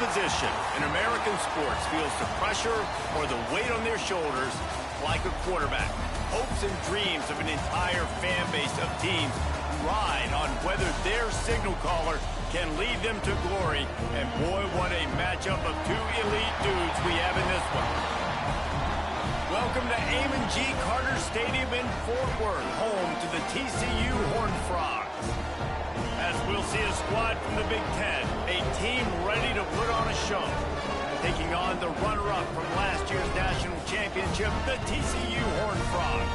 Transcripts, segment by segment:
position in American sports feels the pressure or the weight on their shoulders like a quarterback. Hopes and dreams of an entire fan base of teams ride on whether their signal caller can lead them to glory. And boy, what a matchup of two elite dudes we have in this one. Welcome to Amon G. Carter Stadium in Fort Worth, home to the TCU Horned Frogs. As we'll see a squad from the Big Ten, a team ready to put on a show. Taking on the runner-up from last year's national championship, the TCU Horned Frogs.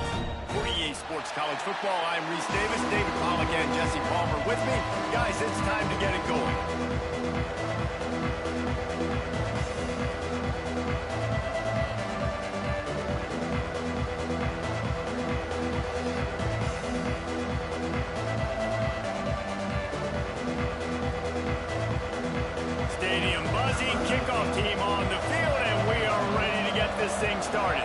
For EA Sports College Football, I'm Reese Davis, David Pollack, and Jesse Palmer with me. Guys, it's time to get it going. Stadium buzzing, kickoff team on the field, and we are ready to get this thing started.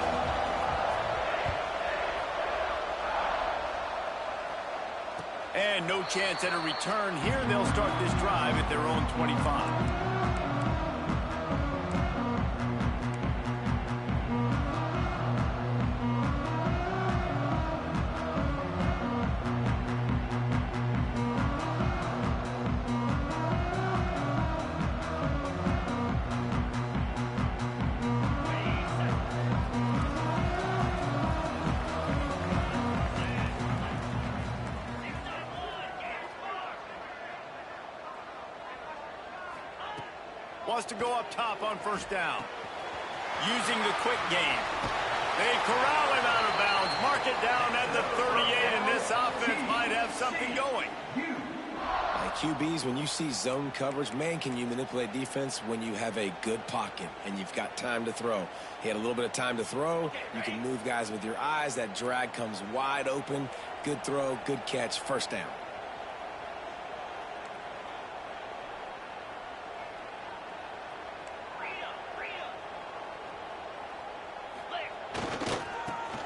And no chance at a return here. They'll start this drive at their own 25. Wants to go up top on first down. Using the quick game. They corral him out of bounds. Mark it down at the 38, and this offense might have something going. Like QBs, when you see zone coverage, man, can you manipulate defense when you have a good pocket and you've got time to throw. He had a little bit of time to throw. You can move guys with your eyes. That drag comes wide open. Good throw, good catch, first down.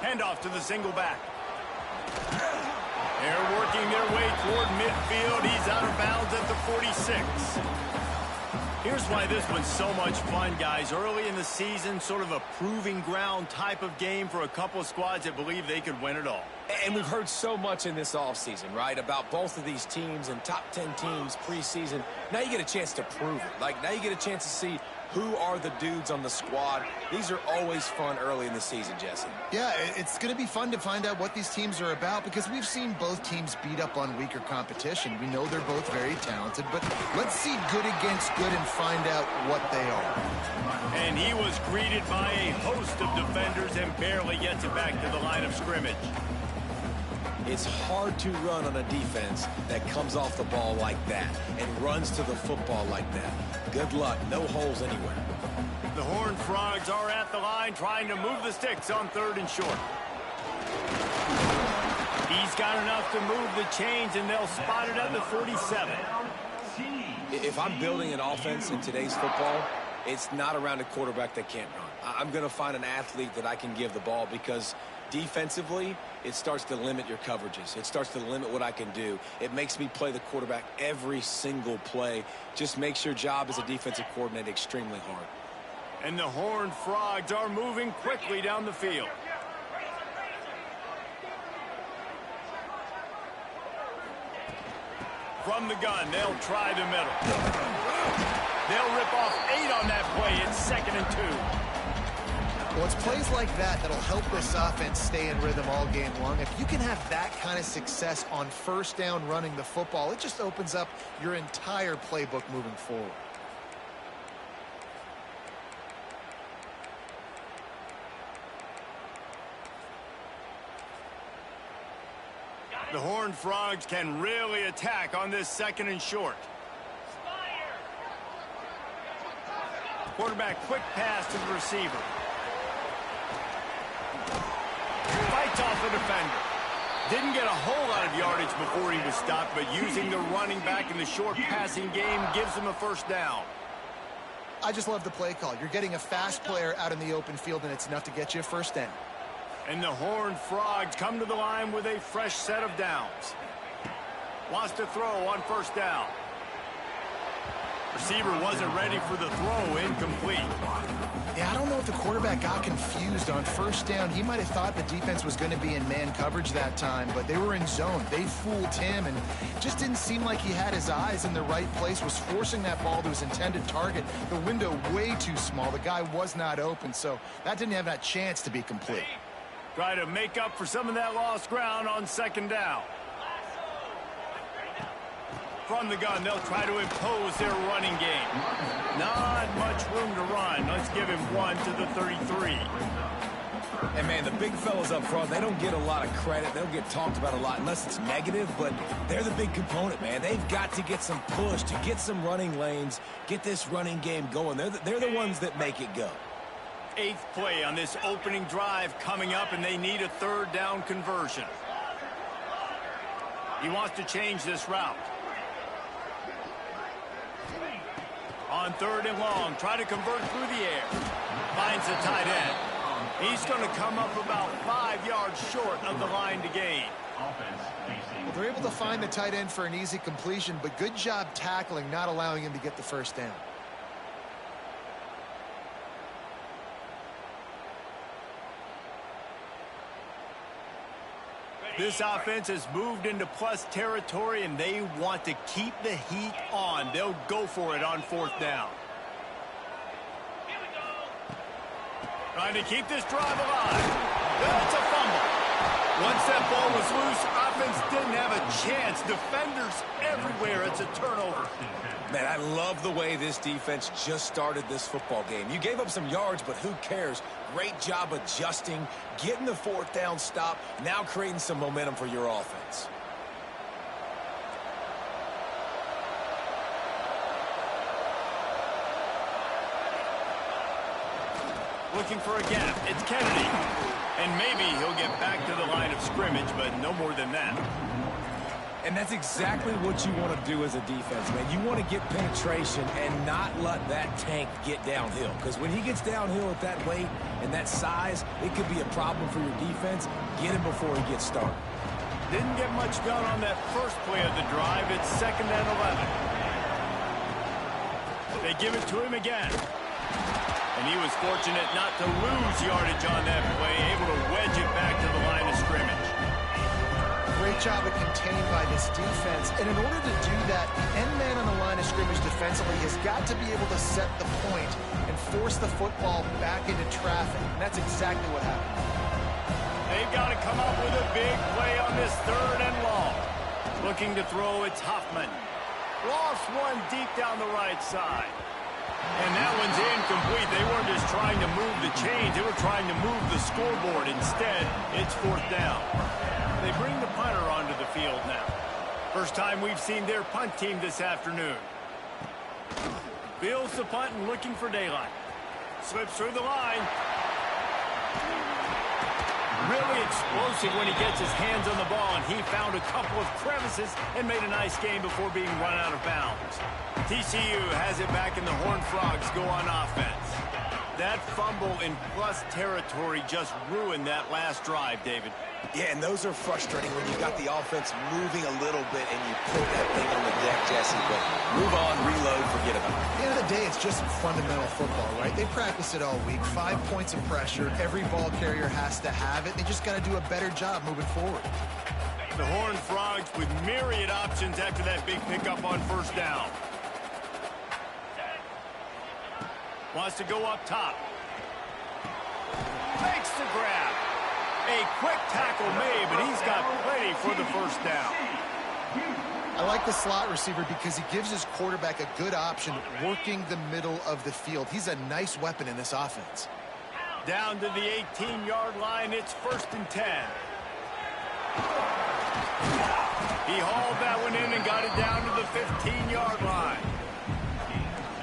Handoff to the single back. They're working their way toward midfield. He's out of bounds at the 46. Here's why this one's so much fun, guys. Early in the season, sort of a proving ground type of game for a couple of squads that believe they could win it all. And we've heard so much in this offseason, right, about both of these teams and top 10 teams preseason. Now you get a chance to prove it. Like, now you get a chance to see who are the dudes on the squad. These are always fun early in the season, Jesse. Yeah, it's going to be fun to find out what these teams are about because we've seen both teams beat up on weaker competition. We know they're both very talented, but let's see good against good and find out what they are. And he was greeted by a host of defenders and barely gets it back to the line of scrimmage. It's hard to run on a defense that comes off the ball like that and runs to the football like that. Good luck. No holes anywhere. The Horned Frogs are at the line trying to move the sticks on 3rd and short. He's got enough to move the chains, and they'll spot it at the 47. If I'm building an offense in today's football, it's not around a quarterback that can't run. I'm going to find an athlete that I can give the ball because defensively, it starts to limit your coverages. It starts to limit what I can do. It makes me play the quarterback every single play. Just makes your job as a defensive coordinator extremely hard. And the Horned Frogs are moving quickly down the field. From the gun, they'll try the middle. They'll rip off 8 on that play. It's 2nd and 2. Well, it's plays like that that'll help this offense stay in rhythm all game long. If you can have that kind of success on first down running the football, it just opens up your entire playbook moving forward. The Horned Frogs can really attack on this 2nd and short. Quarterback quick pass to the receiver. Fights off the defender. Didn't get a whole lot of yardage before he was stopped, but using the running back in the short passing game gives him a first down. I just love the play call. You're getting a fast player out in the open field, and it's enough to get you a first down. And the Horned Frogs come to the line with a fresh set of downs. Wants to throw on first down. Receiver wasn't ready for the throw, incomplete. Yeah, I don't know if the quarterback got confused on first down. He might have thought the defense was going to be in man coverage that time, but they were in zone. They fooled him and just didn't seem like he had his eyes in the right place, was forcing that ball to his intended target. The window way too small. The guy was not open, so that didn't have that chance to be complete. Try to make up for some of that lost ground on second down. From the gun, they'll try to impose their running game. Not much room to run. Let's give him 1 to the 33. And, man, the big fellas up front, they don't get a lot of credit. They don't get talked about a lot unless it's negative, but they're the big component, man. They've got to get some push, to get some running lanes, get this running game going. They're the ones that make it go. 8th play on this opening drive coming up, and they need a third down conversion. He wants to change this route. On 3rd and long, try to convert through the air. Finds the tight end. He's going to come up about 5 yards short of the line to gain. Well, they're able to find the tight end for an easy completion, but good job tackling, not allowing him to get the first down. This offense has moved into plus territory, and they want to keep the heat on. They'll go for it on 4th down. Trying to keep this drive alive. That's a fumble. Once that ball was loose, offense didn't have a chance. Defenders everywhere. It's a turnover. Man, I love the way this defense just started this football game. You gave up some yards, but who cares? Great job adjusting, getting the 4th down stop, now creating some momentum for your offense. Looking for a gap. It's Kennedy. And maybe he'll get back to the line of scrimmage, but no more than that. And that's exactly what you want to do as a defense, man. You want to get penetration and not let that tank get downhill. Because when he gets downhill at that weight and that size, it could be a problem for your defense. Get him before he gets started. Didn't get much done on that first play of the drive. It's 2nd and 11. They give it to him again. And he was fortunate not to lose yardage on that play, able to wedge it back to the line of scrimmage. Great job of contained by this defense. And in order to do that, the end man on the line of scrimmage defensively has got to be able to set the point and force the football back into traffic. And that's exactly what happened. They've got to come up with a big play on this 3rd and long. Looking to throw, it's Huffman. Lost one deep down the right side. And that one's incomplete. They weren't just trying to move the chains. They were trying to move the scoreboard. Instead, it's 4th down. They bring the punter onto the field now. First time we've seen their punt team this afternoon. Fields the punt and looking for daylight. Slips through the line. Really explosive when he gets his hands on the ball, and he found a couple of crevices and made a nice game before being run out of bounds. TCU has it back, and the Horned Frogs go on offense. That fumble in plus territory just ruined that last drive, David. Yeah, and those are frustrating when you got the offense moving a little bit and you put that thing on the deck, Jesse. But move on, reload, forget about it. At the end of the day, it's just fundamental football, right? They practice it all week. 5 points of pressure. Every ball carrier has to have it. They just got to do a better job moving forward. The Horned Frogs with myriad options after that big pickup on 1st down. Wants to go up top. Makes the grab. A quick tackle made, but he's got plenty for the 1st down. I like the slot receiver because he gives his quarterback a good option working the middle of the field. He's a nice weapon in this offense. Down to the 18-yard line, it's 1st and 10. He hauled that one in and got it down to the 15-yard line.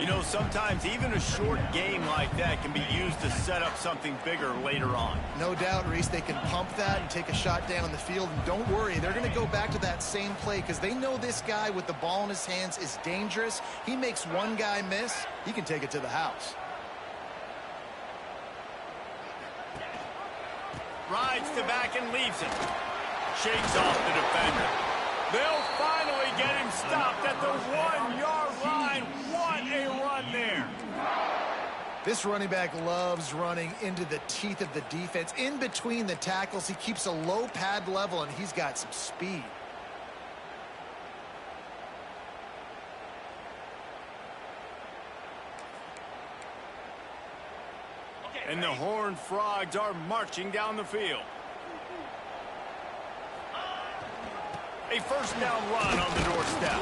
You know, sometimes even a short game like that can be used to set up something bigger later on. No doubt, Reese, they can pump that and take a shot down the field. And don't worry, they're going to go back to that same play because they know this guy with the ball in his hands is dangerous. He makes one guy miss, he can take it to the house. Rides to back and leaves it. Shakes off the defender. They'll finally get him stopped at the 1-yard line. What This running back loves running into the teeth of the defense. In between the tackles, he keeps a low pad level, and he's got some speed. And the Horned Frogs are marching down the field. A first down run on the doorstep.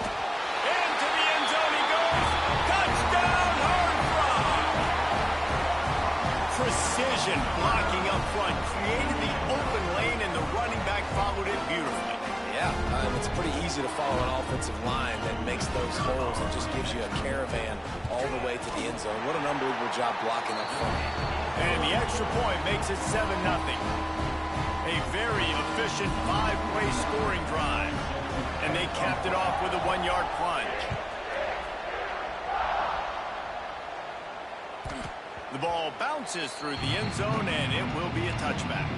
Into the end zone he goes. Touchdown, Horned Frogs! Precision blocking up front. Created the open lane, and the running back followed it beautifully. Yeah, it's pretty easy to follow an offensive line that makes those holes and just gives you a caravan all the way to the end zone. What an unbelievable job blocking up front. And the extra point makes it 7-0. A very efficient 5-play scoring drive. And they capped it off with a 1-yard plunge. The ball bounces through the end zone, and it will be a touchback.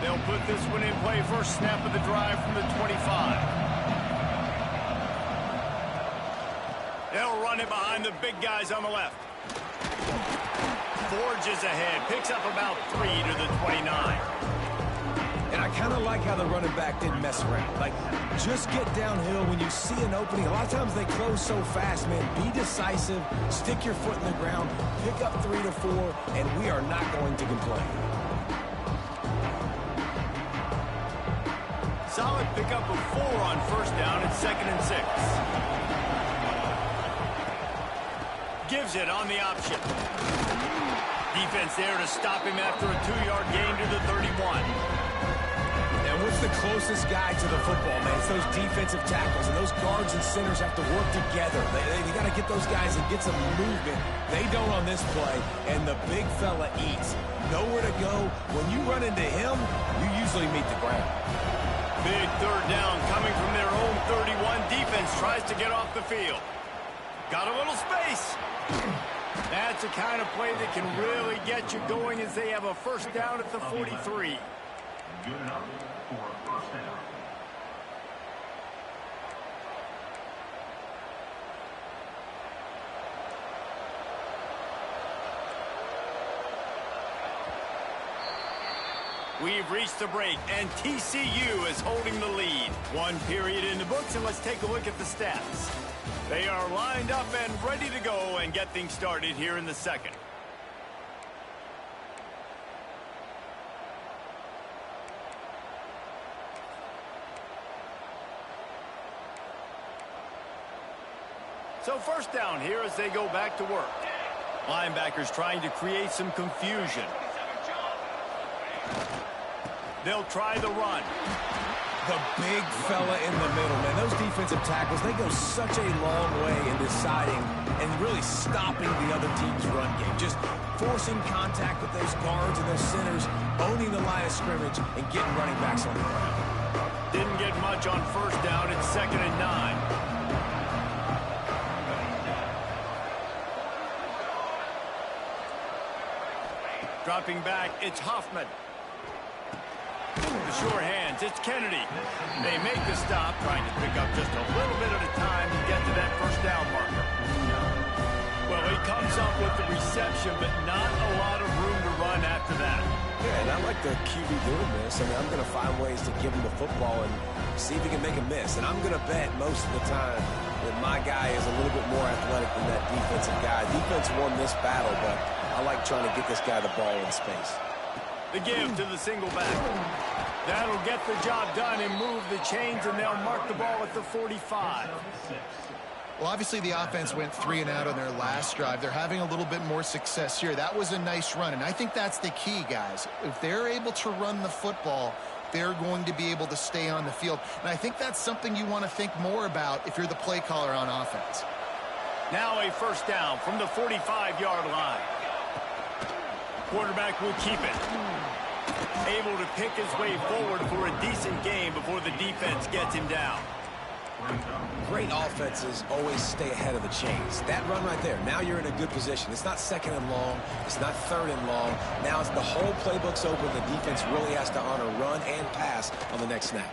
They'll put this one in play first snap of the drive from the 25. They'll run it behind the big guys on the left. Forges ahead, picks up about 3 to the 29. And I kind of like how the running back didn't mess around. Like, just get downhill when you see an opening. A lot of times they close so fast, man. Be decisive, stick your foot in the ground, pick up 3 to 4, and we are not going to complain. Solid pickup of 4 on first down and 2nd and 6. Gives it on the option. Defense there to stop him after a 2-yard gain to the 31. And what's the closest guy to the football, man? It's those defensive tackles, and those guards and centers have to work together. They got to get those guys and get some movement. They don't on this play, and the big fella eats. Nowhere to go. When you run into him, you usually meet the ground. Big third down coming from their own 31. Defense tries to get off the field. Got a little space. That's the kind of play that can really get you going as they have a first down at the 43. Good enough for a first down. We've reached the break, and TCU is holding the lead. 1 period in the books, and let's take a look at the stats. They are lined up and ready to go and get things started here in the second. So first down here as they go back to work. Linebackers trying to create some confusion. They'll try the run. The big fella in the middle, man. Those defensive tackles, they go such a long way in deciding and really stopping the other team's run game. Just forcing contact with those guards and those centers, owning the line of scrimmage, and getting running backs on the ground. Didn't get much on first down. It's 2nd and 9. Dropping back, it's Hoffman. The sure hands, it's Kennedy. They make the stop, trying to pick up just a little bit at a time to get to that first down marker. Well, he comes up with the reception, but not a lot of room to run after that. Yeah, and I like the QB doing this. I mean, I'm going to find ways to give him the football and see if he can make a miss. And I'm going to bet most of the time that my guy is a little bit more athletic than that defensive guy. Defense won this battle, but I like trying to get this guy the ball in space. The give to the single back. That'll get the job done and move the chains, and they'll mark the ball at the 45. Well, obviously the offense went 3 and out on their last drive. They're having a little bit more success here. That was a nice run, and I think that's the key, guys. If they're able to run the football, they're going to be able to stay on the field. And I think that's something you want to think more about if you're the play caller on offense. Now a first down from the 45-yard line. Quarterback will keep it. able to pick his way forward for a decent game before the defense gets him down. Great offenses always stay ahead of the chains. That run right there, now you're in a good position. It's not second and long. It's not third and long. Now it's the whole playbook's open. The defense really has to honor run and pass on the next snap.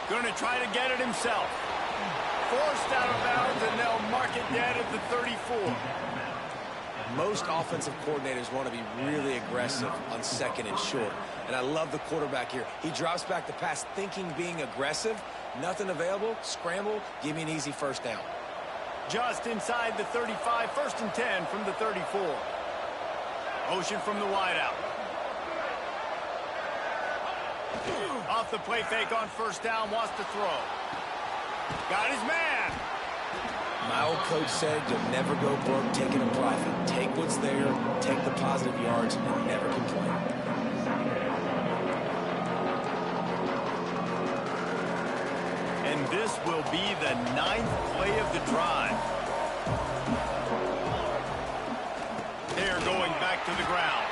Going to try to get it himself. Forced out of bounds, and they'll mark it dead at the 34. Most offensive coordinators want to be really aggressive on second and short. And I love the quarterback here. He drops back the pass thinking being aggressive. Nothing available. Scramble. Give me an easy first down. Just inside the 35. 1st and 10 from the 34. Motion from the wideout. Off the play fake on 1st down. Wants to throw. Got his man. My old coach said you'll never go broke taking a profit. Take what's there, take the positive yards, and never complain. And this will be the 9th play of the drive. They're going back to the ground.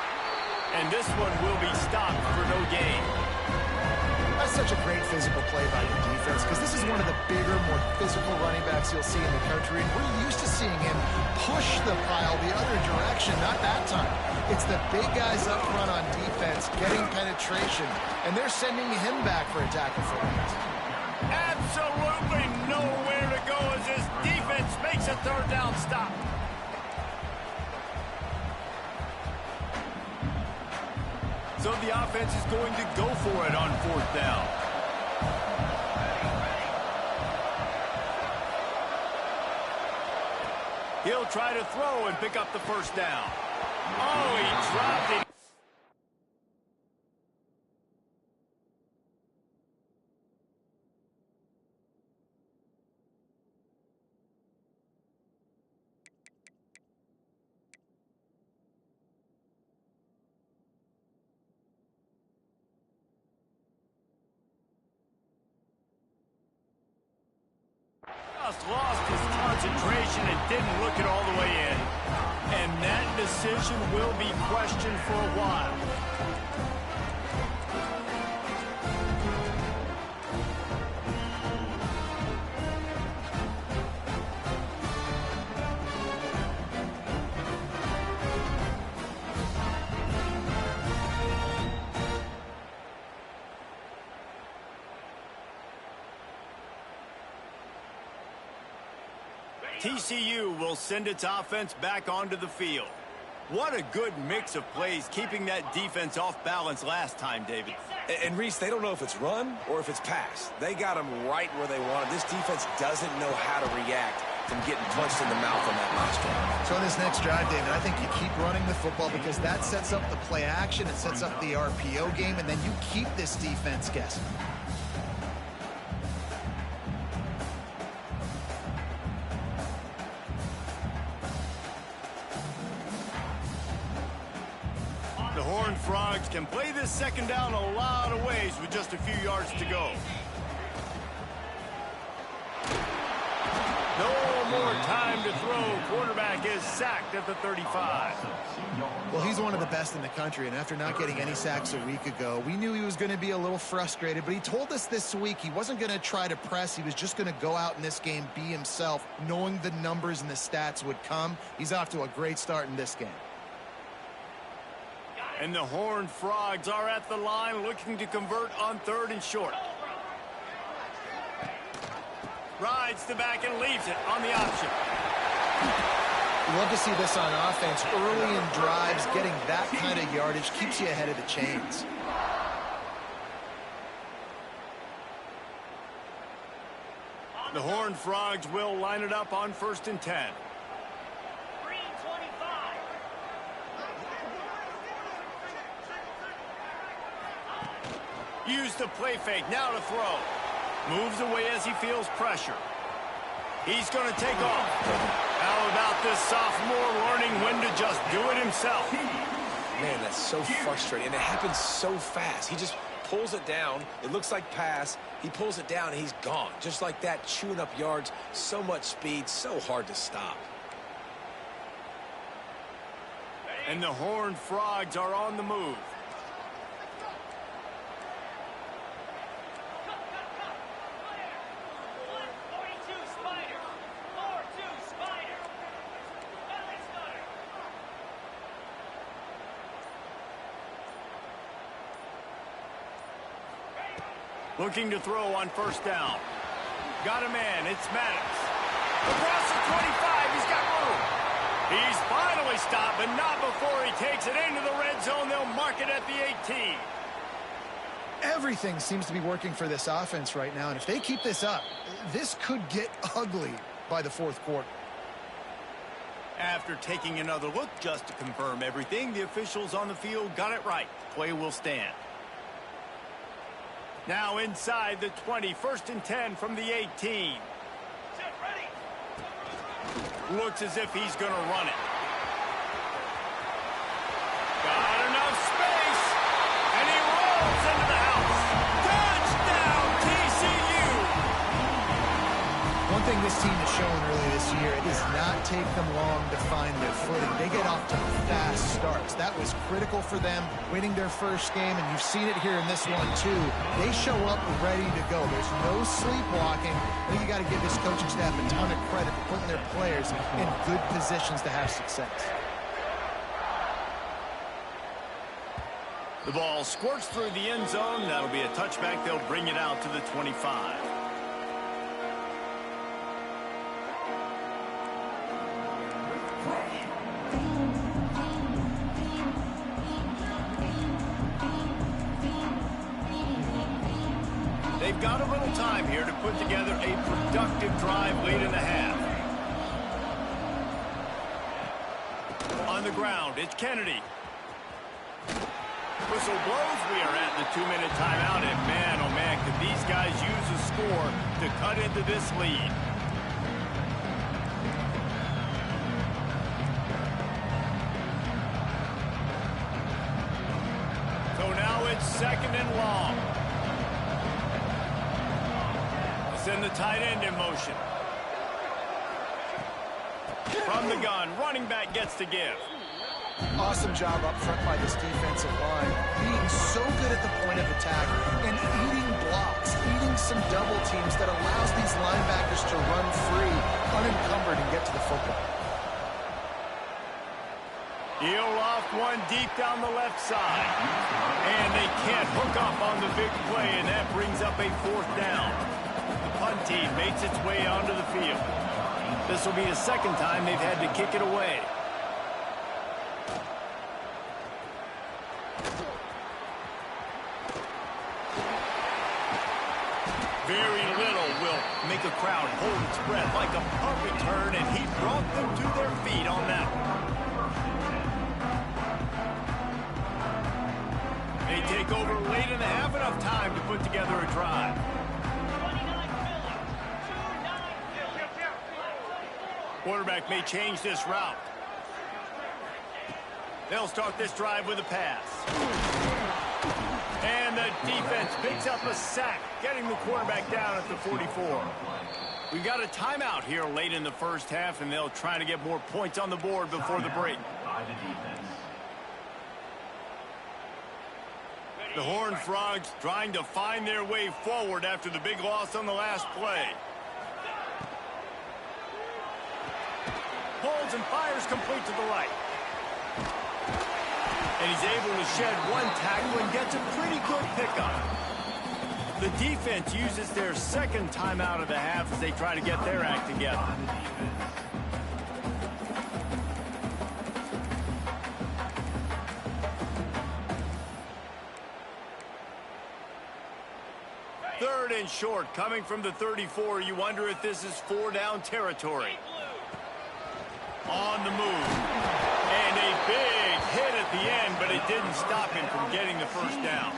And this one will be stopped for no gain. That's such a great physical play by the defense because this is one of the bigger, more physical running backs you'll see in the country. And we're used to seeing him push the pile the other direction, not that time. It's the big guys up front on defense getting penetration, and they're sending him back for a tackle for loss. Absolutely nowhere to go as this defense makes a 3rd down stop. So the offense is going to go for it on 4th down. He'll try to throw and pick up the 1st down. Oh, he dropped it. Lost his concentration and didn't look it all the way in. And that decision will be questioned for a while. TCU will send its offense back onto the field. What a good mix of plays, keeping that defense off balance last time, David. And Reese, they don't know if it's run or if it's pass. They got them right where they want it. This defense doesn't know how to react from getting punched in the mouth on that last drive. So in this next drive, David, I think you keep running the football because that sets up the play action, it sets up the RPO game, and then you keep this defense guessing. The Horned Frogs can play this 2nd down a lot of ways with just a few yards to go. No more time to throw. Quarterback is sacked at the 35. Well, he's one of the best in the country, and after not getting any sacks a week ago, we knew he was going to be a little frustrated, but he told us this week he wasn't going to try to press. He was just going to go out in this game, be himself, knowing the numbers and the stats would come. He's off to a great start in this game. And the Horned Frogs are at the line looking to convert on 3rd and short. Rides the back and leaves it on the option. You love to see this on offense. Early in drives, getting that kind of yardage keeps you ahead of the chains. The Horned Frogs will line it up on 1st and 10. Use the play fake, now to throw. Moves away as he feels pressure. He's going to take off. How about this sophomore learning when to just do it himself? Man, that's so frustrating, and it happens so fast. He just pulls it down. It looks like pass. He pulls it down, and he's gone. Just like that, chewing up yards. So much speed, so hard to stop. And the Horned Frogs are on the move. Looking to throw on first down. Got a man. It's Maddox. Across the 25. He's got room. He's finally stopped, but not before he takes it into the red zone. They'll mark it at the 18. Everything seems to be working for this offense right now, and if they keep this up, this could get ugly by the fourth quarter. After taking another look just to confirm everything, the officials on the field got it right. Play will stand. Now inside the 20, 1st and 10 from the 18. Looks as if he's going to run it. Got enough space, and he rolls into the house. Touchdown, TCU! One thing this team has shown early this year, it does not take them long to find their footing. They get off to fast starts. That was critical for them, winning their first game, and you've seen it here in this one too. They show up ready to go. There's no sleepwalking. I think you got to give this coaching staff a ton of credit for putting their players in good positions to have success. The ball squirts through the end zone. That'll be a touchback. They'll bring it out to the 25. They've got a little time here to put together a productive drive late in the half. On the ground, it's Kennedy. Whistle blows. We are at the 2-minute timeout, and man, oh man, could these guys use a score to cut into this lead. So now it's 2nd and long. Send the tight end in motion. From the gun, running back gets to give. Awesome job up front by this defensive line, being so good at the point of attack and eating blocks, eating some double teams that allows these linebackers to run free, unencumbered, and get to the football. He'll loft one deep down the left side. And they can't hook up on the big play, and that brings up a 4th down. The punt team makes its way onto the field. This will be the 2nd time they've had to kick it away. Very little will make a crowd hold its breath like a punt return, and he brought them to their feet on that one. They take over late in the half, enough time to put together a drive. Quarterback may change this route. They'll start this drive with a pass. And the defense picks up a sack, getting the quarterback down at the 44. We've got a timeout here late in the first half, and they'll try to get more points on the board before the break. The Horned Frogs trying to find their way forward after the big loss on the last play. Pulls and fires complete to the right. And he's able to shed one tackle and gets a pretty good pickup. The defense uses their 2nd timeout of the half as they try to get their act together. Third and short, coming from the 34. You wonder if this is 4-down territory. On the move. And a big hit at the end, but it didn't stop him from getting the first down.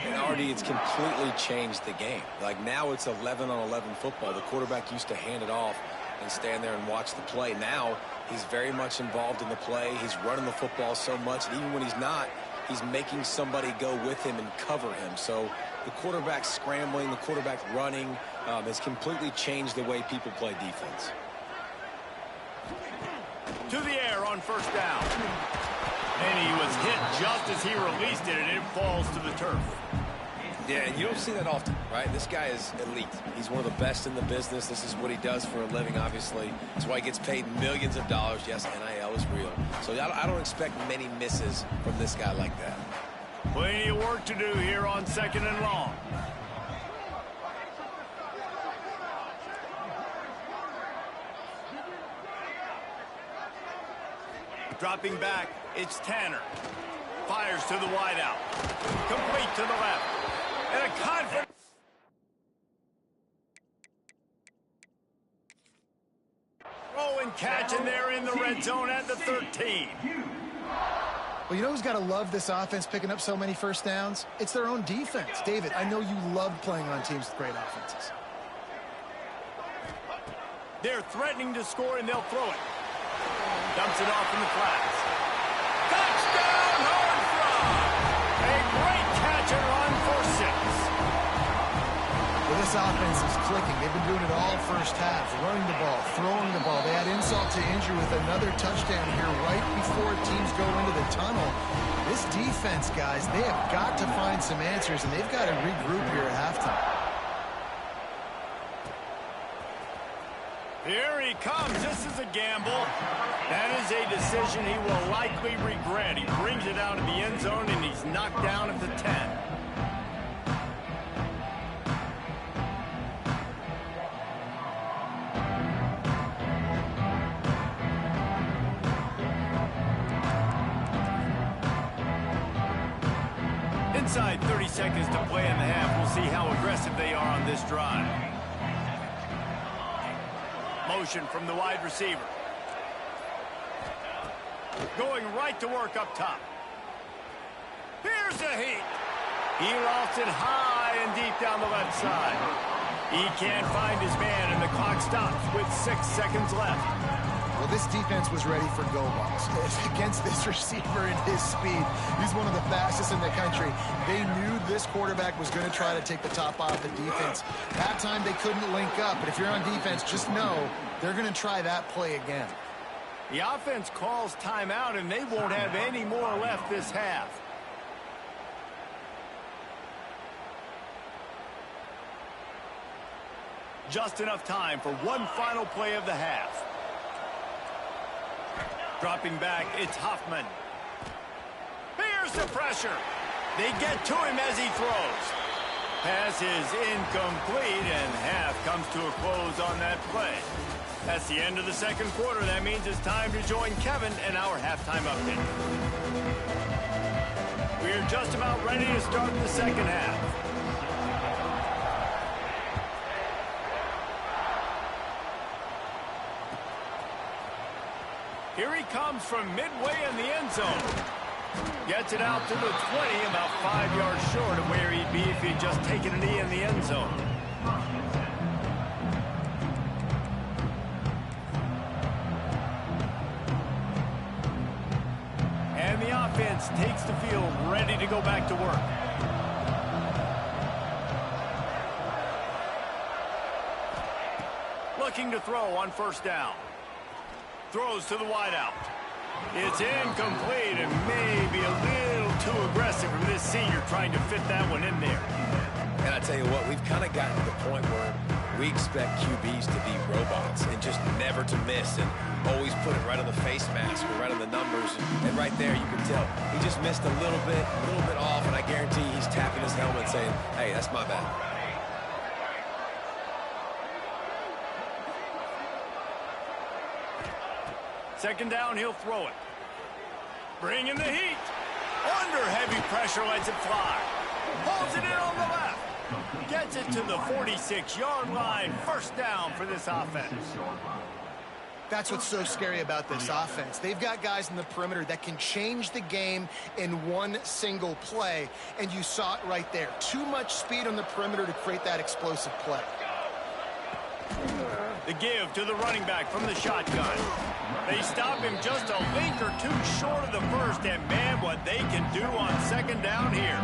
And Artie, it's completely changed the game. Like now it's 11-on-11 football. The quarterback used to hand it off and stand there and watch the play. Now he's very much involved in the play. He's running the football so much, and even when he's not, he's making somebody go with him and cover him. So the quarterback scrambling, the quarterback running has completely changed the way people play defense. To the air on first down. And he was hit just as he released it, and it falls to the turf. Yeah, and you don't see that often, right? This guy is elite. He's one of the best in the business. This is what he does for a living, obviously. That's why he gets paid millions of dollars. Yes, NIL is real. So I don't expect many misses from this guy like that. Plenty of work to do here on 2nd and long. Dropping back, it's Tanner. Fires to the wideout. Complete to the left. And a confident... Throw and catch, and they're in the red zone at the 13. Well, you know who's got to love this offense picking up so many first downs? It's their own defense. David, I know you love playing on teams with great offenses. They're threatening to score, and they'll throw it. Dumps it off in the flats. Touchdown, Hornfrog! A great catch and run for 6. Well, this offense is clicking. They've been doing it all first half. Running the ball, throwing the ball. They had insult to injury with another touchdown here right before teams go into the tunnel. This defense, guys, they have got to find some answers, and they've got to regroup here at halftime. Here he comes. This is a gamble. That is a decision he will likely regret. He brings it out of the end zone, and he's knocked down at the 10. Inside 30 seconds to play in the half. We'll see how aggressive they are on this drive. Motion from the wide receiver. Going right to work up top. Here's the heat. He lofts it high and deep down the left side. He can't find his man, and the clock stops with 6 seconds left. Well, this defense was ready for go balls. Against this receiver and his speed, he's one of the fastest in the country. They knew this quarterback was going to try to take the top off the defense. That time they couldn't link up, but if you're on defense, just know they're going to try that play again. The offense calls timeout, and they won't have any more left this half. Just enough time for one final play of the half. Dropping back, it's Hoffman. Here's the pressure. They get to him as he throws. Pass is incomplete, and half comes to a close on that play. That's the end of the second quarter. That means it's time to join Kevin in our halftime update. We're just about ready to start the second half. Here he comes from midway in the end zone. Gets it out to the 20, about 5 yards short of where he'd be if he'd just taken a knee in the end zone. And the offense takes the field, ready to go back to work. Looking to throw on first down. Throws to the wideout. It's incomplete and maybe a little too aggressive from this senior trying to fit that one in there. And I tell you what, we've kind of gotten to the point where we expect QBs to be robots and just never to miss and always put it right on the face mask or right on the numbers. And right there, you can tell he just missed a little bit off, and I guarantee he's tapping his helmet saying, hey, that's my bad. Second down, he'll throw it. Bringing the heat. Under heavy pressure, lets it fly. Pulls it in on the left. Gets it to the 46-yard line. First down for this offense. That's what's so scary about this offense. They've got guys in the perimeter that can change the game in one single play, and you saw it right there. Too much speed on the perimeter to create that explosive play. The give to the running back from the shotgun. They stop him just a link or two short of the first, and man, what they can do on second down here.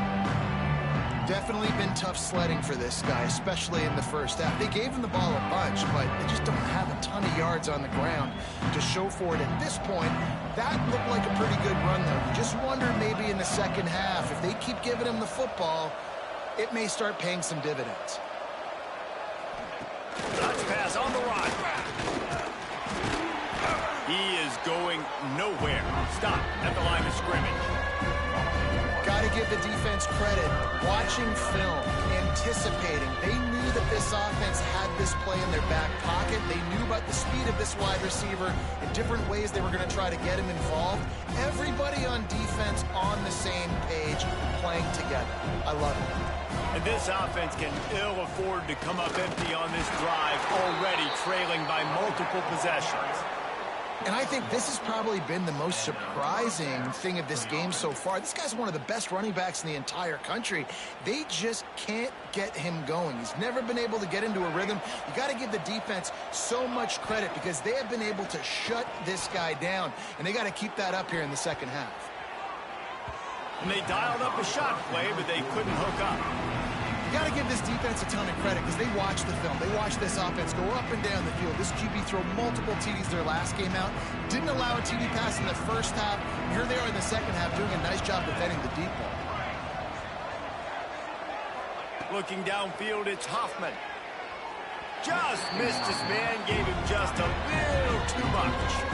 Definitely been tough sledding for this guy, especially in the first half. They gave him the ball a bunch, but they just don't have a ton of yards on the ground to show for it at this point. That looked like a pretty good run, though. You just wonder maybe in the second half, if they keep giving him the football, it may start paying some dividends. Touch pass on the run. He is going nowhere. Stop at the line of scrimmage. Got got to give the defense credit. Watching film, anticipating. They knew that this offense had this play in their back pocket. They knew about the speed of this wide receiver and different ways they were going to try to get him involved. Everybody on defense on the same page, playing together. I love it. And this offense can ill afford to come up empty on this drive, already trailing by multiple possessions. And I think this has probably been the most surprising thing of this game so far. This guy's one of the best running backs in the entire country. They just can't get him going. He's never been able to get into a rhythm. You got to give the defense so much credit because they have been able to shut this guy down, and they got to keep that up here in the second half. And they dialed up a shot play, but they couldn't hook up. You got to give this defense a ton of credit because they watched the film. They watched this offense go up and down the field. This QB throw multiple TDs their last game out. Didn't allow a TD pass in the first half. You're there in the second half doing a nice job defending the deep ball. Looking downfield, it's Hoffman. Just missed his man, gave him just a little too much.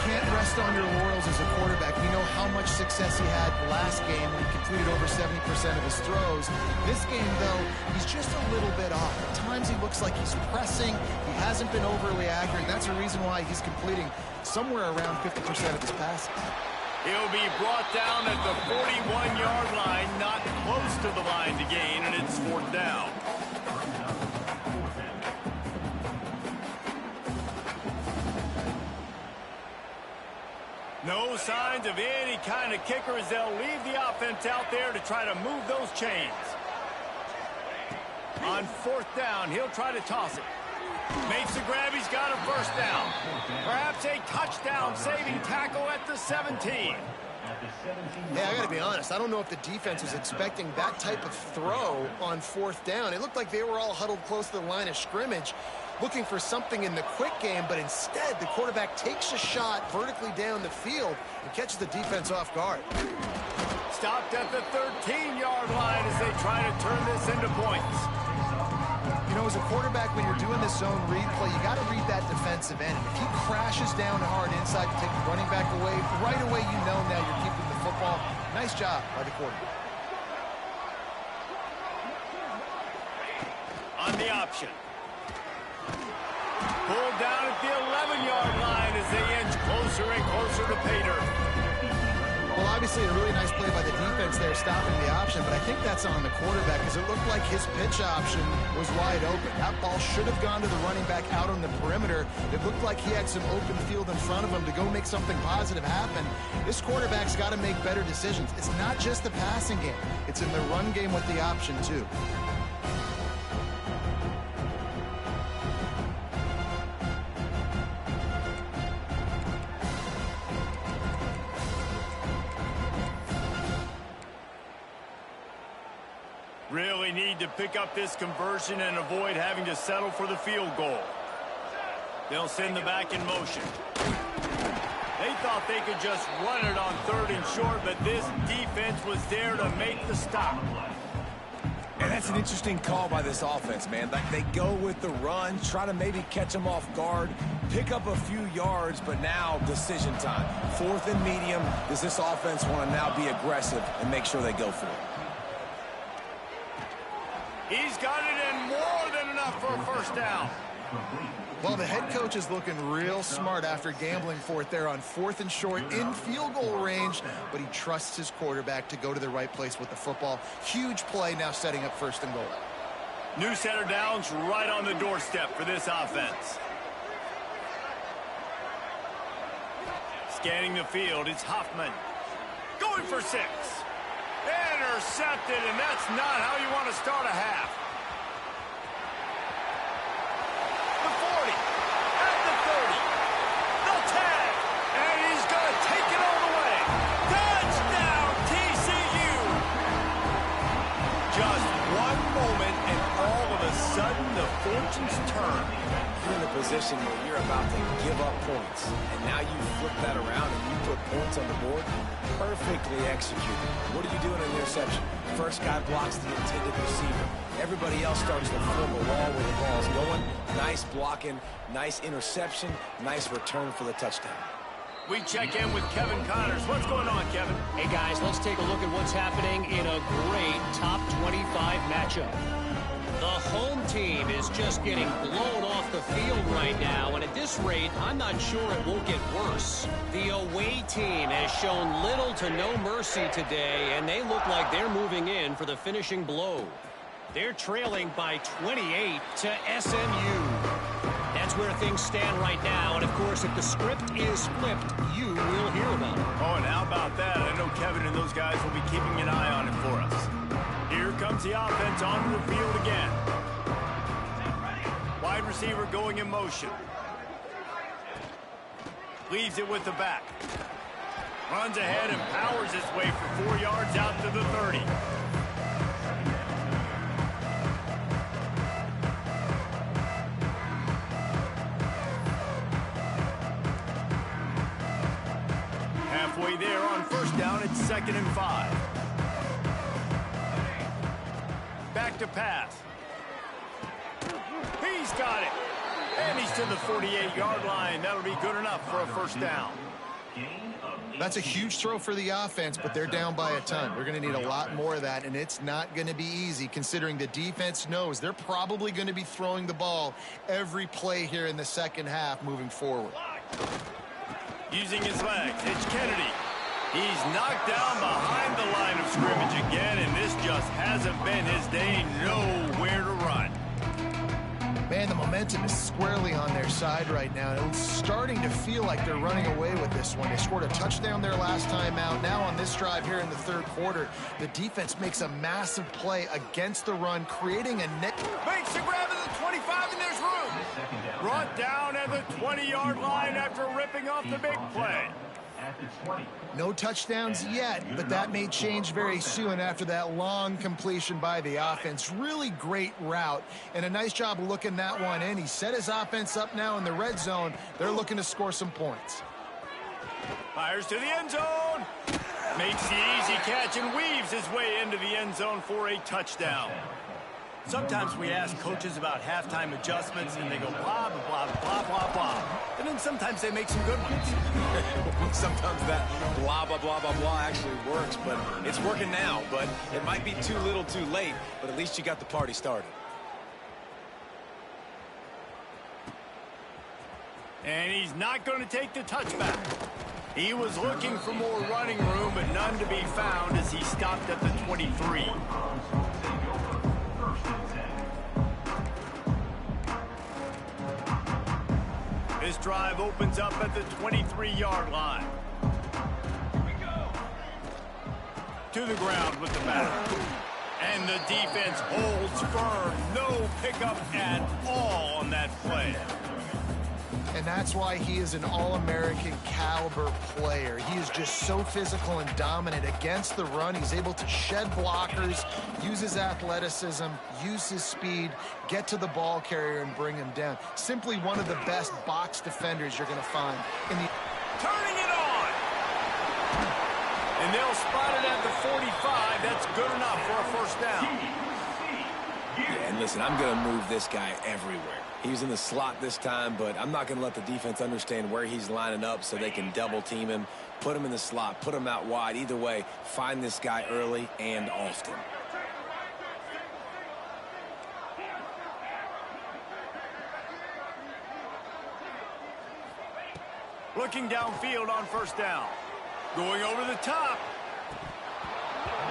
Can't rest on your laurels as a quarterback. We know how much success he had last game when he completed over 70% of his throws. This game, though, he's just a little bit off. At times he looks like he's pressing. He hasn't been overly accurate. That's a reason why he's completing somewhere around 50% of his passes. He'll be brought down at the 41-yard line, not close to the line to gain, and it's 4th down. No signs of any kind of kicker as they'll leave the offense out there to try to move those chains. On 4th down, he'll try to toss it. Makes the grab, he's got a 1st down. Perhaps a touchdown saving tackle at the 17. Yeah, I got to be honest. I don't know if the defense was expecting that type of throw on 4th down. It looked like they were all huddled close to the line of scrimmage, looking for something in the quick game, but instead the quarterback takes a shot vertically down the field and catches the defense off guard. Stopped at the 13-yard line as they try to turn this into points. You know, as a quarterback, when you're doing this zone read play, you got to read that defensive end. If he crashes down hard inside to take the running back away, right away you know now you're keeping the football. Nice job by the quarterback. On the option. Pulled down at the 11-yard line as they inch closer and closer to pay dirt. Well, obviously a really nice play by the defense there stopping the option, but I think that's on the quarterback because it looked like his pitch option was wide open. That ball should have gone to the running back out on the perimeter. It looked like he had some open field in front of him to go make something positive happen. This quarterback's got to make better decisions. It's not just the passing game. It's in the run game with the option, too. Really need to pick up this conversion and avoid having to settle for the field goal. They'll send the back in motion. They thought they could just run it on 3rd and short, but this defense was there to make the stop. And that's an interesting call by this offense, man. Like they go with the run, try to maybe catch them off guard, pick up a few yards, but now decision time. 4th and medium. Does this offense want to now be aggressive and make sure they go for it? He's got it in more than enough for a 1st down. Well, the head coach is looking real smart after gambling for it there on 4th and short in field goal range, but he trusts his quarterback to go to the right place with the football. Huge play now setting up 1st and goal. New center downs right on the doorstep for this offense. Scanning the field, it's Hoffman. Going for 6. Intercepted, and that's not how you want to start a half. The 40, at the 30, the tag, and he's going to take it all the way. Touchdown, TCU! Just one moment, and all of a sudden, the fortunes turn. You're in a position where you're about to give up points, and now you flip that around and you put points on the board. Perfectly executed. What do you do in an interception? First guy blocks the intended receiver. Everybody else starts to form a wall where the ball's going. Nice blocking, nice interception, nice return for the touchdown. We check in with Kevin Connors. What's going on, Kevin? Hey, guys, let's take a look at what's happening in a great top 25 matchup. The home team is just getting blown off the field right now, and at this rate, I'm not sure it won't get worse. The away team has shown little to no mercy today, and they look like they're moving in for the finishing blow. They're trailing by 28 to SMU. That's where things stand right now, and of course, if the script is flipped, you will hear about it. Oh, and how about that? I know Kevin and those guys will be keeping an eye on it for us. Here comes the offense onto the field again. Wide receiver going in motion. Leaves it with the back. Runs ahead and powers his way for 4 yards out to the 30. Halfway there on first down, it's 2nd and 5. Back to pass. He's got it. And he's to the 48-yard line. That'll be good enough for a first down. That's a huge throw for the offense, but they're down by a ton. We're going to need a lot more of that, and it's not going to be easy considering the defense knows they're probably going to be throwing the ball every play here in the second half moving forward. Using his legs, it's Kennedy. He's knocked down behind the line of scrimmage again, and this just hasn't been his day. Nowhere to run. Man, the momentum is squarely on their side right now. It's starting to feel like they're running away with this one. They scored a touchdown their last time out. Now on this drive here in the third quarter, the defense makes a massive play against the run, creating a net. Makes the grab at the 25, and there's room. Brought down at the 20-yard line after ripping off the big play. No touchdowns yet, but that may change very soon after that long completion by the offense. Really great route, and a nice job of looking that one in. He set his offense up now in the red zone. They're looking to score some points. Fires to the end zone. Makes the easy catch and weaves his way into the end zone for a touchdown. Sometimes we ask coaches about halftime adjustments, and they go blah, blah, blah, blah, blah, blah. And then sometimes they make some good ones. Sometimes that blah, blah, blah, blah, blah actually works, but it's working now. But it might be too little too late, but at least you got the party started. And he's not going to take the touchback. He was looking for more running room, but none to be found as he stopped at the 23. This drive opens up at the 23-yard line. To the ground with the back. And the defense holds firm. No pickup at all on that play. And that's why he is an All-American caliber player. He is just so physical and dominant against the run. He's able to shed blockers, use his athleticism, use his speed, get to the ball carrier and bring him down. Simply one of the best box defenders you're going to find in the... Turning it on! And they'll spot it at the 45. That's good enough for a first down. Yeah, and listen, I'm going to move this guy everywhere. He's in the slot this time, but I'm not going to let the defense understand where he's lining up so they can double team him, put him in the slot, put him out wide. Either way, find this guy early and often. Looking downfield on first down. Going over the top.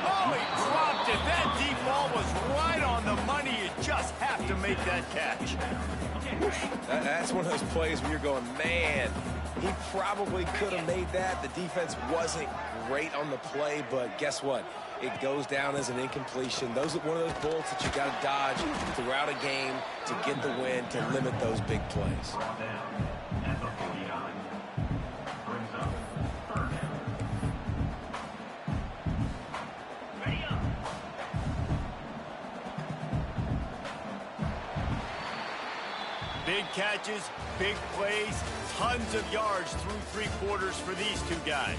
Oh, he dropped it. That deep ball was right on the money. You just have to make that catch. That's one of those plays where you're going, man, he probably could have made that. The defense wasn't great on the play, but guess what? It goes down as an incompletion. Those are one of those bullets that you got to dodge throughout a game to get the win, to limit those big plays. Big catches, big plays, tons of yards through three quarters for these two guys.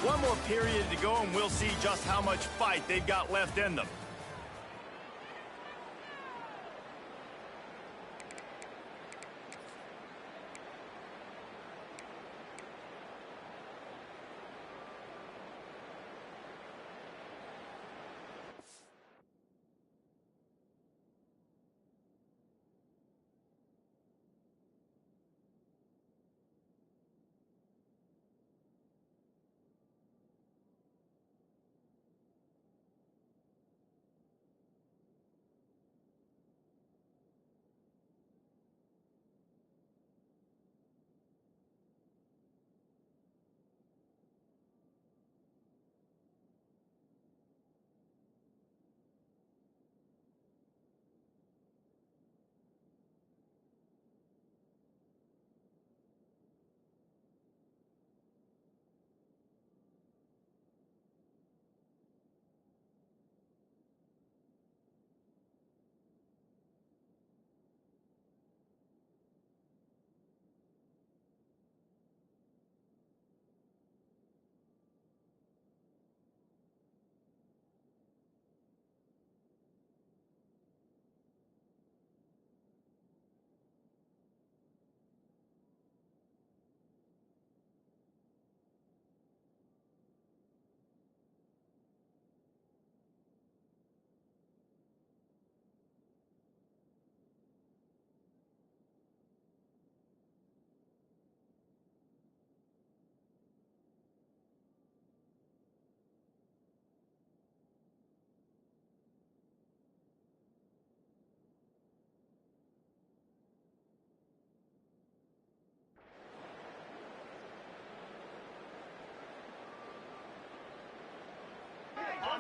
One more period to go, and we'll see just how much fight they've got left in them.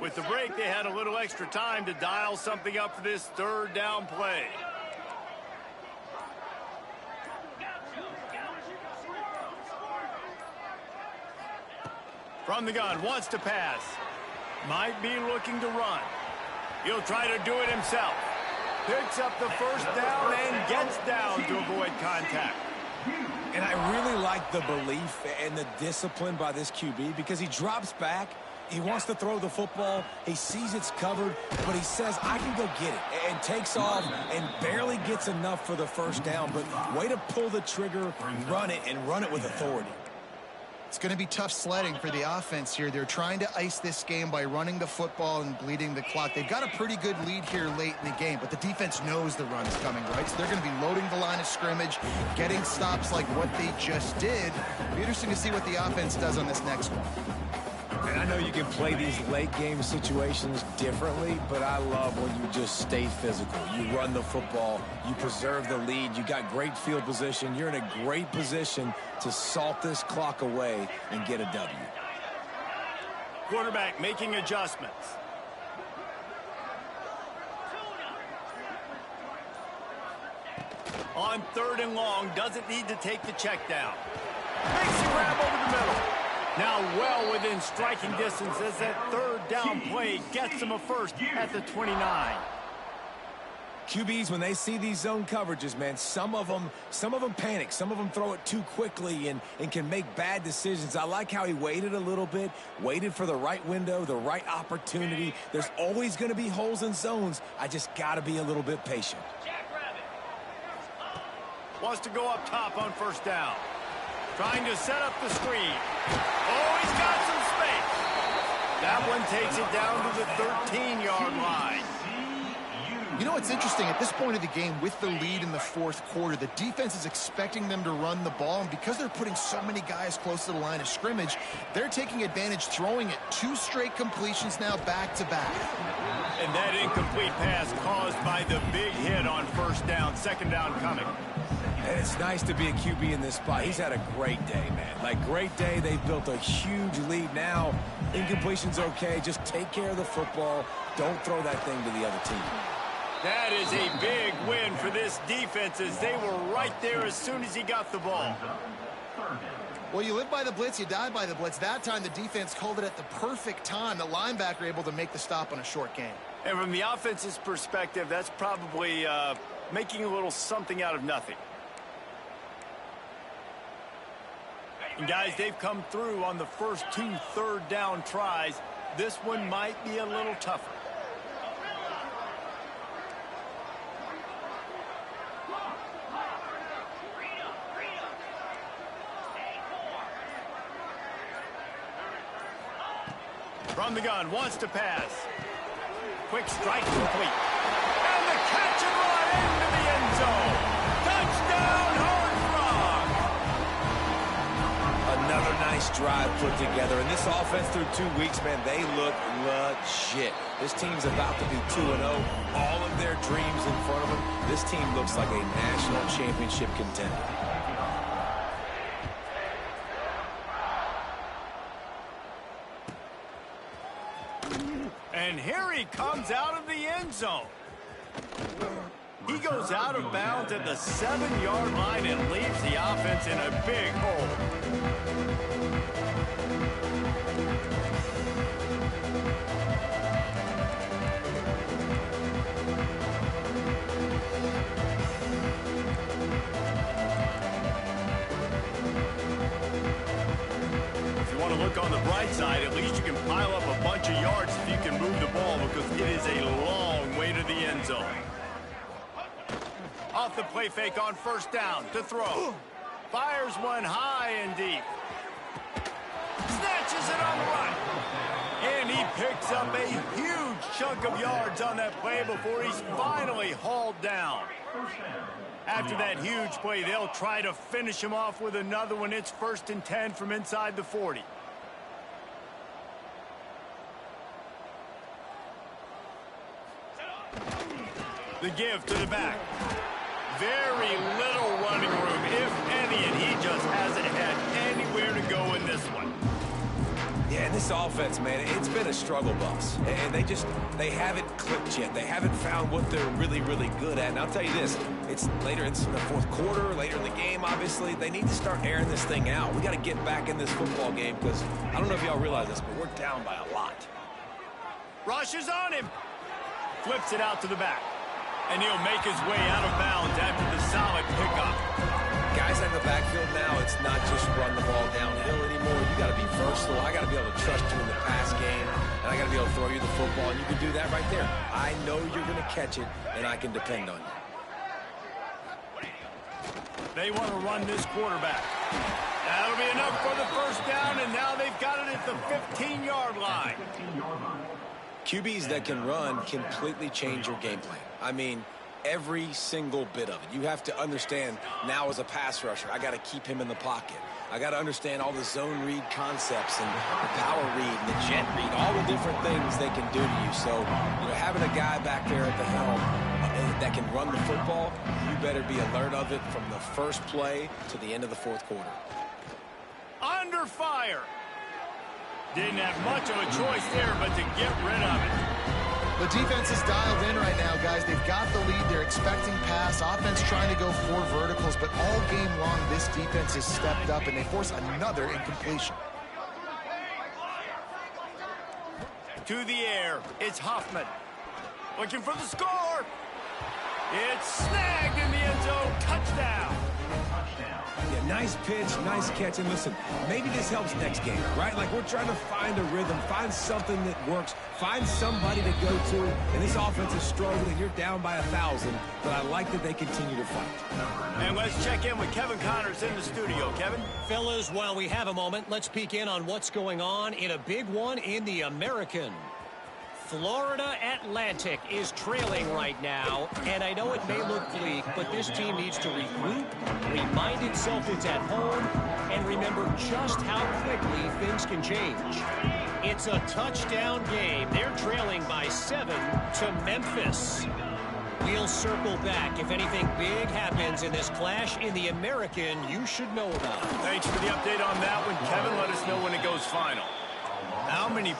With the break, they had a little extra time to dial something up for this third down play. From the gun, wants to pass. Might be looking to run. He'll try to do it himself. Picks up the first down and gets down to avoid contact. And I really like the belief and the discipline by this QB because he drops back. He wants to throw the football. He sees it's covered, but he says, I can go get it, and takes off and barely gets enough for the first down. But way to pull the trigger, run it with authority. It's going to be tough sledding for the offense here. They're trying to ice this game by running the football and bleeding the clock. They've got a pretty good lead here late in the game, but the defense knows the run's coming, right? So they're going to be loading the line of scrimmage, getting stops like what they just did. It'll be interesting to see what the offense does on this next one. And I know you can play these late game situations differently, but I love when you just stay physical. You run the football, you preserve the lead, you got great field position. You're in a great position to salt this clock away and get a W. Quarterback making adjustments. On 3rd and long, doesn't need to take the check down. Makes a grab over the middle. Now well within striking distance as that 3rd down play gets them a first at the 29. QBs, when they see these zone coverages, man, some of them panic. Some of them throw it too quickly and can make bad decisions. I like how he waited a little bit, waited for the right window, the right opportunity. There's always going to be holes in zones. I just got to be a little bit patient. Wants to go up top on 1st down. Trying to set up the screen. Oh, he's got some space. That one takes it down to the 13-yard line. You know what's interesting? At this point of the game, with the lead in the 4th quarter, the defense is expecting them to run the ball, and because they're putting so many guys close to the line of scrimmage, they're taking advantage, throwing it 2 straight completions now back-to-back. And that incomplete pass caused by the big hit on 1st down, 2nd down coming. And it's nice to be a QB in this spot. He's had a great day, man. Like, great day. They've built a huge lead now. Incompletion's okay. Just take care of the football. Don't throw that thing to the other team. That is a big win for this defense as they were right there as soon as he got the ball. Well, you live by the blitz, you die by the blitz. That time the defense called it at the perfect time. The linebacker able to make the stop on a short game. And from the offense's perspective, that's probably making a little something out of nothing. And guys, they've come through on the first 2 3rd down tries. This one might be a little tougher. From the gun, wants to pass. Quick strike complete. And the catch and run into the end zone. Touchdown, Horned Frog! Another nice drive put together. And this offense through 2 weeks, man, they look legit. This team's about to be 2-0. All of their dreams in front of them. This team looks like a national championship contender. And here he comes out of the end zone. He goes out of bounds at the 7-yard line and leaves the offense in a big hole. If you want to look on the bright side, at least you can pile up a bunch of yards if you can move the ball, because it is a long way to the end zone. Off the play fake on 1st down to throw. Fires one high and deep. Snatches it on the right. And he picks up a huge chunk of yards on that play before he's finally hauled down. After that huge play, they'll try to finish him off with another one. It's 1st and 10 from inside the 40. The give to the back. Very little running room, if any, and he just hasn't had anywhere to go in this one. Yeah, and this offense, man, it's been a struggle bus. And they haven't clicked yet. They haven't found what they're really, really good at. And I'll tell you this, it's later in the fourth quarter, later in the game, obviously. They need to start airing this thing out. We got to get back in this football game because I don't know if y'all realize this, but we're down by a lot. Rushes on him. Flips it out to the back. And he'll make his way out of bounds after the solid pickup. Guys in the backfield now, it's not just run the ball downhill anymore. You got to be versatile. I got to be able to trust you in the pass game, and I got to be able to throw you the football, and you can do that right there. I know you're going to catch it, and I can depend on you. They want to run this quarterback. That'll be enough for the first down, and now they've got it at the 15-yard line. QBs that can run completely change your game plan. I mean, every single bit of it. You have to understand now as a pass rusher, I got to keep him in the pocket. I got to understand all the zone read concepts and the power read and the jet read, all the different things they can do to you. So, having a guy back there at the helm that can run the football, you better be alert of it from the first play to the end of the fourth quarter. Under fire. Didn't have much of a choice there, but to get rid of it. The defense is dialed in right now, guys. They've got the lead. They're expecting pass. Offense trying to go 4 verticals, but all game long, this defense has stepped up, and they force another incompletion. To the air, it's Hoffman. Looking for the score. It's snagged in the end zone. Touchdown. Yeah, nice pitch, nice catch. And listen, maybe this helps next game, right? Like, we're trying to find a rhythm, find something that works, find somebody to go to. And this offense is struggling. You're down by 1,000, but I like that they continue to fight. And let's check in with Kevin Connors in the studio. Kevin? Fellas, while we have a moment, let's peek in on what's going on in a big one in the American. Florida Atlantic is trailing right now, and I know it may look bleak, but this team needs to regroup, remind itself it's at home, and remember just how quickly things can change. It's a touchdown game. They're trailing by 7 to Memphis. We'll circle back if anything big happens in this clash in the American you should know about. Thanks for the update on that one, Kevin. Let us know when it goes final. How many...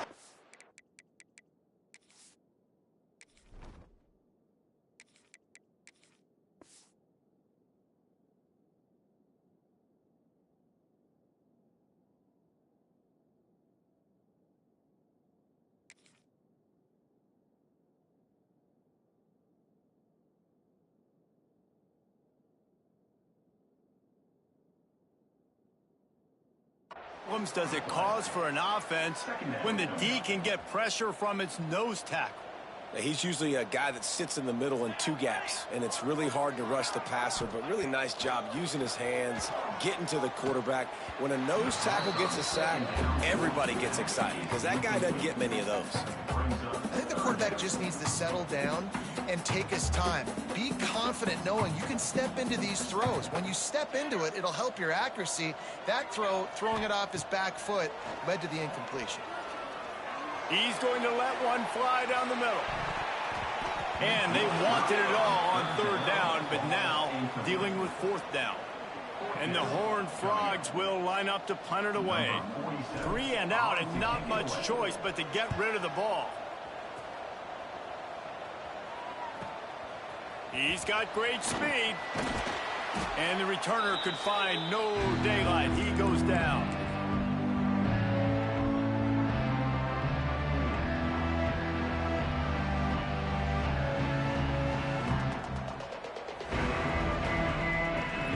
does it cause for an offense when the D can get pressure from its nose tackle? He's usually a guy that sits in the middle in 2 gaps, and it's really hard to rush the passer, but really nice job using his hands, getting to the quarterback. When a nose tackle gets a sack, everybody gets excited because that guy doesn't get many of those. I think the quarterback just needs to settle down and take his time. Be confident knowing you can step into these throws. When you step into it, it'll help your accuracy. That throw, throwing it off his back foot, led to the incompletion. He's going to let one fly down the middle. And they wanted it all on 3rd down, but now dealing with 4th down. And the Horned Frogs will line up to punt it away. 3 and out, and not much choice but to get rid of the ball. He's got great speed. And the returner could find no daylight. He goes down.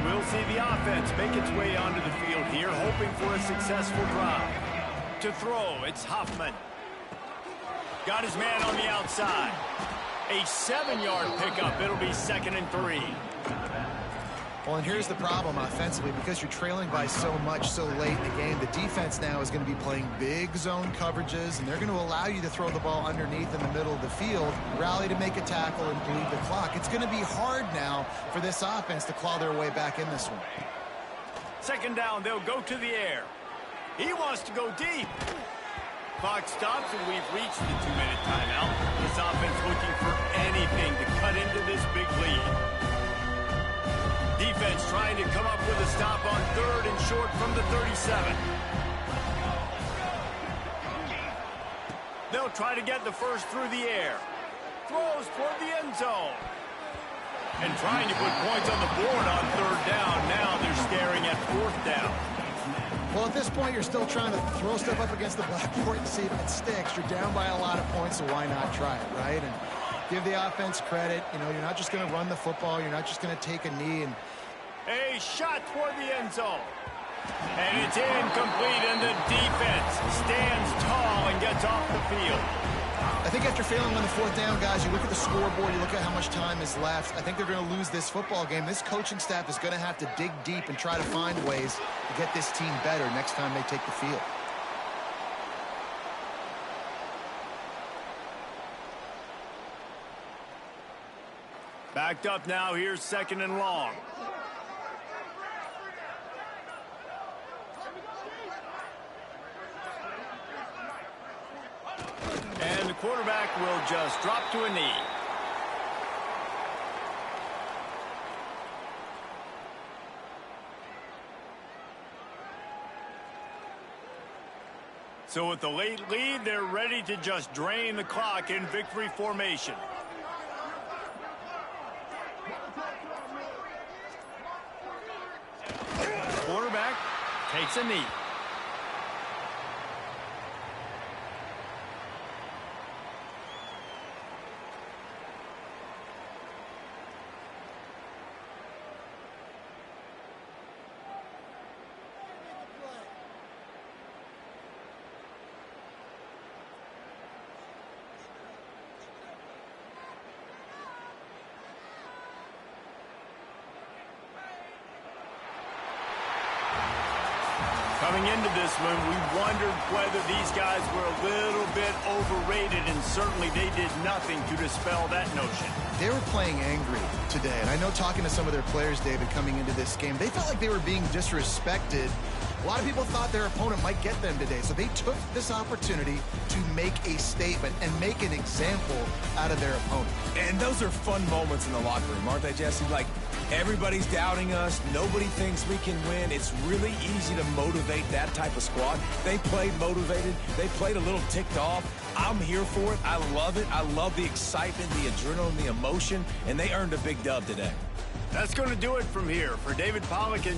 We'll see the offense make its way onto the field here, hoping for a successful drive. To throw, it's Hoffman. Got his man on the outside. A 7-yard pickup. It'll be 2nd and 3. Well, and here's the problem offensively. Because you're trailing by so much so late in the game, the defense now is going to be playing big zone coverages, and they're going to allow you to throw the ball underneath in the middle of the field, rally to make a tackle, and bleed the clock. It's going to be hard now for this offense to claw their way back in this one. 2nd down, they'll go to the air. He wants to go deep. Clock stops, and we've reached the 2-minute timeout. This offense looking for anything to cut into this big lead. Defense trying to come up with a stop on 3rd and short from the 37. They'll try to get the first through the air. Throws toward the end zone. And trying to put points on the board on third down. Now they're staring at fourth down. Well, at this point, you're still trying to throw stuff up against the blackboard and see if it sticks. You're down by a lot of points, so why not try it, right? And give the offense credit. You know, you're not just going to run the football. You're not just going to take a knee. And a shot toward the end zone. And it's incomplete, and the defense stands tall and gets off the field. I think after failing on the fourth down, guys, you look at the scoreboard, you look at how much time is left. I think they're going to lose this football game. This coaching staff is going to have to dig deep and try to find ways to get this team better next time they take the field. Backed up now. Here's second and long. And the quarterback will just drop to a knee. So with the late lead, they're ready to just drain the clock in victory formation. Quarterback takes a knee. Coming into this one, we wondered whether these guys were a little bit overrated, and certainly they did nothing to dispel that notion. They were playing angry today, and I know talking to some of their players, David, coming into this game, they felt like they were being disrespected. A lot of people thought their opponent might get them today, so they took this opportunity to make a statement and make an example out of their opponent. And those are fun moments in the locker room, aren't they, Jesse? Like, everybody's doubting us. Nobody thinks we can win. It's really easy to motivate that type of squad. They played motivated. They played a little ticked off. I'm here for it. I love it. I love the excitement, the adrenaline, the emotion, and they earned a big dub today. That's going to do it from here. For David Pollack and